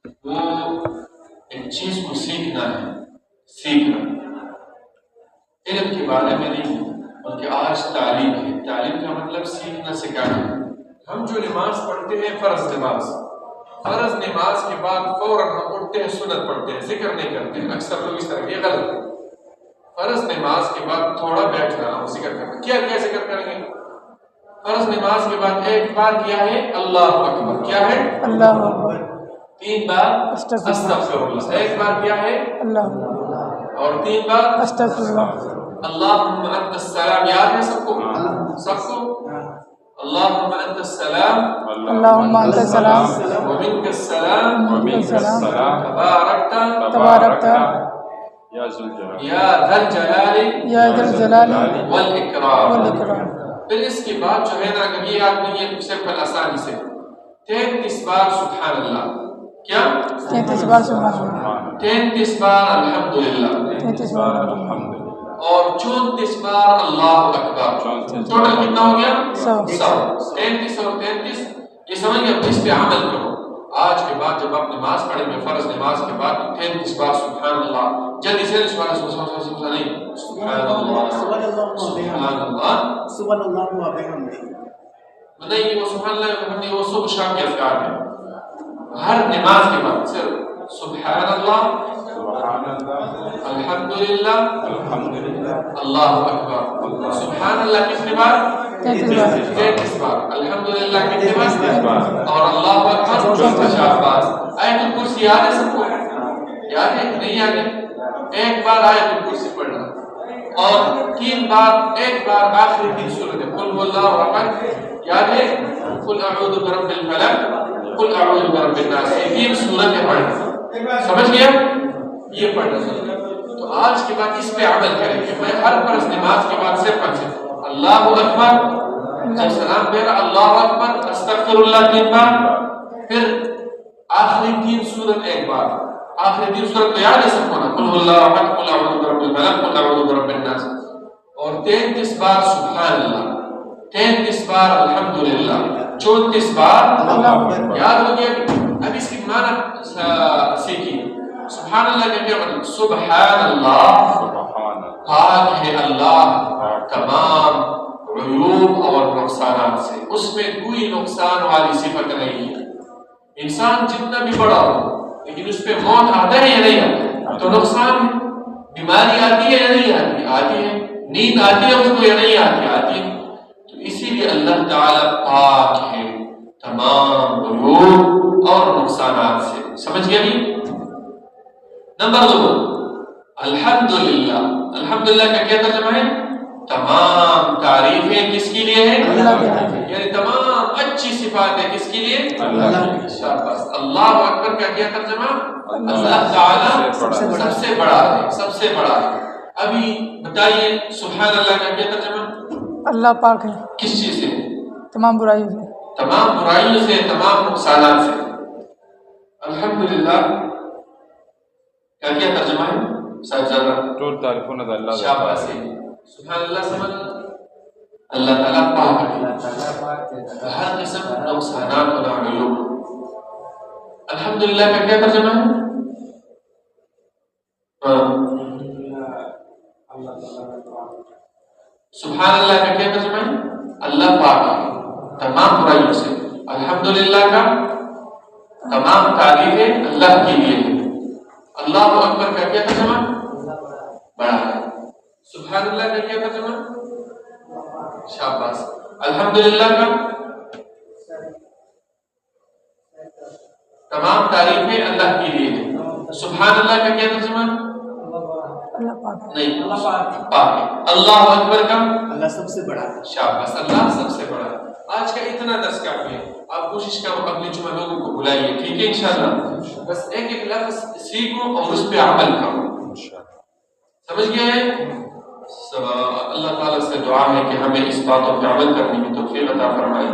وہ ایک چیز کو سیکھنا ہے، سیکھنا علم کے بارے میں نہیں، بلکہ آج تعلیم ہے۔ تعلیم کا مطلب سیکھنا سکھانا۔ ہم جو نماز پڑھتے ہیں فرض نماز کے بعد فوراً ہم اٹھتے ہیں سنت پڑھتے ہیں، ذکر نہیں کرتے ہیں۔ اکثر لوگ اس طرح، یہ غلط ہے۔ فرض نماز کے بعد تھوڑا بیٹھنا اور ذکر کرنا۔ کیا ذکر کریں گے؟ فرض نماز کے بعد ایک بار کیا ہے اللہ اکبر، کیا ہے اللہ اکبر، 3 بار استغفر اللہ، ایک بار کیا ہے اللہ اور 3 بار استغفر اللہ۔ اللہم انت السلام یاد ہے سب کو؟ اللہم انت السلام اللہم انت السلام ومنک السلام تبارکت یا ذا الجلال والاکرام۔ پھر اس کے بعد جو ہے نا، اگر یہ یاد نہیں ہے تو سمپل آسانی سے 33 بار سبحان اللہ، کیا 33 بار سبحان اللہ، 33 بار الحمدللہ، 33 بار الحمدللہ، اور 34 بار اللہ اکبر۔ ٹوٹل کتنا ہو گیا؟ 100۔ 33 اور 33، یہ سمجھ گئے؟ اس پہ عمل کرو۔ آج کے بعد جب آپ نماز پڑھیں گے فرض نماز کے بعد 33 بار سبحان اللہ، جلدی سے سبحان اللہ سبحان اللہ سبحان اللہ نہیں، وہ سبحان اللہ وہ صبح شام کے اذکار ہیں۔ ہر نماز کے بعد صرف سبحان اللہ الحمدللہ اللہ اکبر۔ سبحان اللہ کتنی بار؟ 33 بار۔ الحمدللہ کتنی بار؟ اور اللہ اکبر 50 بار۔ آیت الکرسی یاد ہے سب کو؟ یاد ہے نہیں یاد ہے؟ ایک بار آیت الکرسی پڑھنا، اور 3 بار، ایک بار آخری 3 سورتیں، قل هو اللہ احد، یاد ہے؟ قل اعوذ برب الفلق، قل اعوذ برب الناس، یہ 3 سورتیں پڑھنا، سمجھ گیا؟ یہ پڑھنا۔ تو آج کے بعد اس پہ عمل کریں کہ میں ہر فرض نماز کے بعد صرف اللہ اکبر، جب سلام پھیرا اللہ اکبر، استغفر اللہ 3 بار، پھر آخری 3 سورت ایک بار۔ آخری 3 سورت تو یاد ہے سب کو نا؟ قل هو اللہ احد، قل اعوذ برب الفلق، قل اعوذ برب الناس، اور 33 بار سبحان اللہ، 33 بار الحمدللہ، 34 بار یاد ہو گیا؟ اب اس کی معنی سیکھیے۔ سبحان اللہ کا کیا مطلب؟ سبحان اللہ، پاک ہے اللہ تمام عیوب اور نقصانات سے، اس میں کوئی نقصان والی صفت نہیں ہے۔ انسان جتنا بھی بڑا ہو لیکن اس پہ موت آتا ہے یا نہیں آتا؟ تو نقصان ہے۔ بیماری آتی ہے یا نہیں آتی؟ آتی ہے۔ نیند آتی ہے اس کو یا نہیں آتی؟ آتی ہے۔ تو اسی لیے اللہ تعالیٰ پاک ہے تمام عیوب اور نقصانات سے، سمجھ گیا بھی؟ نمبر 2 الحمدللہ۔ الحمدللہ کا کیا ترجمہ ہے؟ تمام تعریفیں کس کے لیے ہیں؟ اللہ کے لیے، یعنی تمام اچھی صفاتیں کس کے لیے؟ اللہ کے لیے۔ شاباش۔ اللہ اکبر کا کیا ترجمہ؟ اللہ تعالیٰ سب سے بڑا ہے، سب سے بڑا ہے۔ ابھی بتائیے سبحان اللہ کا کیا ترجمہ؟ اللہ پاک ہے کس چیز سے؟ تمام برائیوں سے، تمام برائیوں سے، تمام نقصانات سے۔ الحمدللہ کا کیا ترجمہ ہے؟ ٹول تعریفون اللہ۔ شاباش۔ سبحان اللہ سمجھ، اللہ تعالیٰ پاک ہے ہر قسم نقصانات اور عیوب۔ الحمدللہ کا کیا ترجمہ ہے؟ سبحان اللہ کا کیا ترجمہ ہے؟ اللہ پاک ہے تمام برائیوں سے۔ الحمدللہ کا تمام تعریفیں اللہ کے لیے ہیں۔ اللہ اکبر کا کیا ترجمہ؟ بڑا ہے۔ سبحان اللہ کا کیا ترجمہ؟ شاباش۔ الحمدللہ کا تمام تعریفیں اللہ کے لیے ہیں۔ سبحان اللہ کا کیا ترجمہ؟ نہیں، پاک ہے۔ اللہ اکبر کا اللہ سب سے بڑا ہے۔ شاباش، اللہ سب سے بڑا ہے۔ آج کا اتنا درس کافی ہے۔ آپ کوشش کرو اگلے جمعہ لوگوں کو بلائیے، ٹھیک ہے انشاءاللہ؟ بس ایک ایک لفظ سیکھو اور اس پہ عمل کرو، سمجھ گئے؟ اللہ تعالیٰ سے دعا ہے کہ ہمیں اس باتوں پہ عمل کرنے کی توفیق عطا فرمائے۔